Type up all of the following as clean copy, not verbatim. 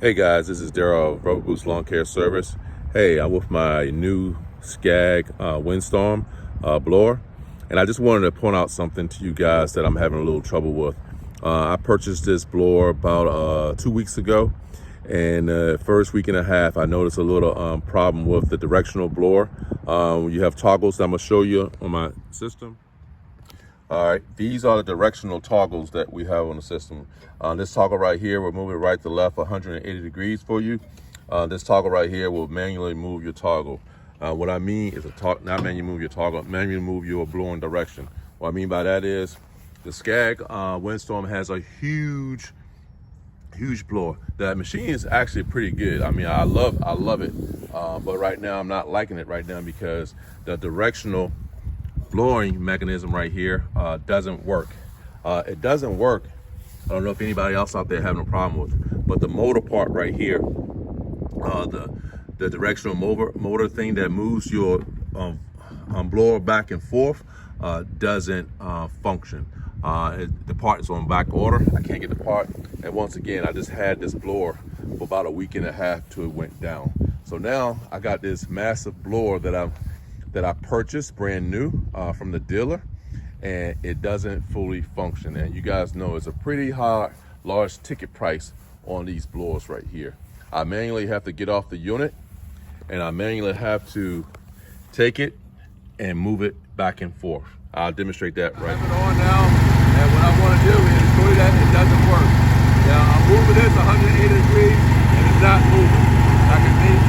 Hey guys, this is Daryl of Rubber Boots Lawn Care Service. Hey, I'm with my new Scag Windstorm Blower, and I just wanted to point out something to you guys that I'm having a little trouble with. I purchased this blower about 2 weeks ago, and first week and a half I noticed a little problem with the directional blower. You have toggles that I'm going to show you on my system. All right, these are the directional toggles that we have on the system. This toggle right here will move it right to left 180 degrees for you. This toggle right here will manually move your toggle. What I mean is not manually move your toggle, manually move your blowing direction. What I mean by that is the Scag Windstorm has a huge blower. That machine is actually pretty good. I mean, I love it. But right now I'm not liking it right now because the directional blowing mechanism right here doesn't work. It doesn't work. I don't know if anybody else out there having a problem with, but the motor part right here, the directional motor thing that moves your blower back and forth doesn't function. The part is on back order. I can't get the part, and once again I just had this blower for about a week and a half till it went down. So now I got this massive blower that I purchased brand new from the dealer, and it doesn't fully function. And you guys know it's a pretty large ticket price on these blowers right here. I manually have to get off the unit, and I manually have to take it and move it back and forth. I'll demonstrate that right now. On now, and what I want to do is show you that it doesn't work. Now I'm moving this 180 degrees, and it's not moving. Like I can see,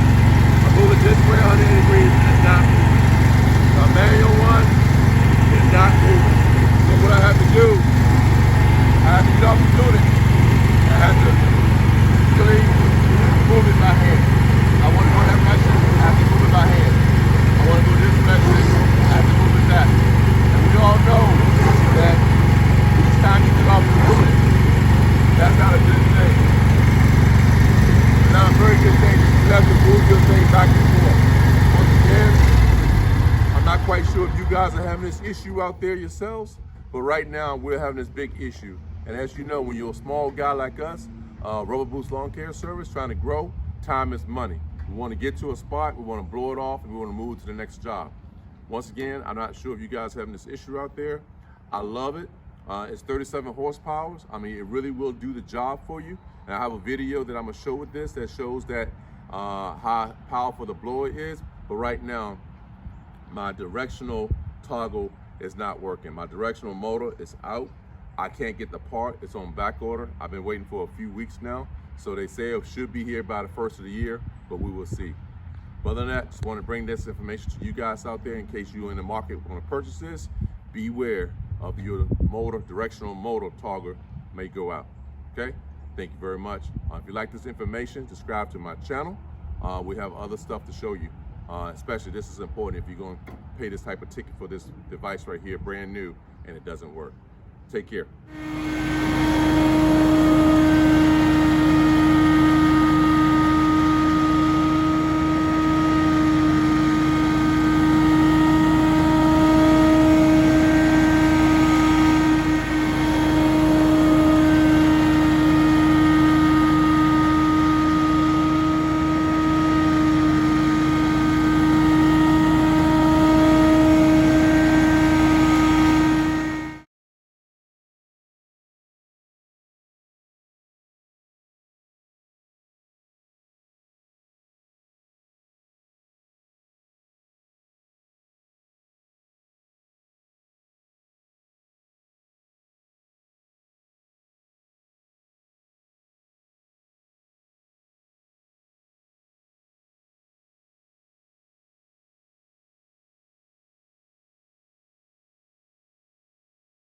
I'm moving this way 180 degrees, and it's not moving. A manual one is not moving. So what I have to do, I have to get off the unit. I have to really move it by hand. I want to go that direction, I have to move it by hand. I want to go this direction, I have to move it back. And we all know that each time you get off the unit, that's not a good thing. It's not a very good thing. You have to move your thing back and forth. Once again, I'm not quite sure if you guys are having this issue out there yourselves, but right now we're having this big issue. And as you know, when you're a small guy like us, Rubber Boots Lawn Care Service, trying to grow, time is money. We want to get to a spot, we want to blow it off, and we want to move to the next job. Once again, I'm not sure if you guys are having this issue out there. I love it. It's 37 horsepower. I mean, it really will do the job for you. And I have a video that I'm going to show with this that shows that how powerful the blower is. But right now, my directional toggle is not working. My directional motor is out. I can't get the part. It's on back order. I've been waiting for a few weeks now. So they say it should be here by the first of the year, but we will see. But other than that, just want to bring this information to you guys out there in case you're in the market want to purchase this. Beware of your directional motor toggle may go out. Okay? Thank you very much. If you like this information, subscribe to my channel. We have other stuff to show you. Especially this is important if you're going to pay this type of ticket for this device right here, brand new, and it doesn't work. Take care.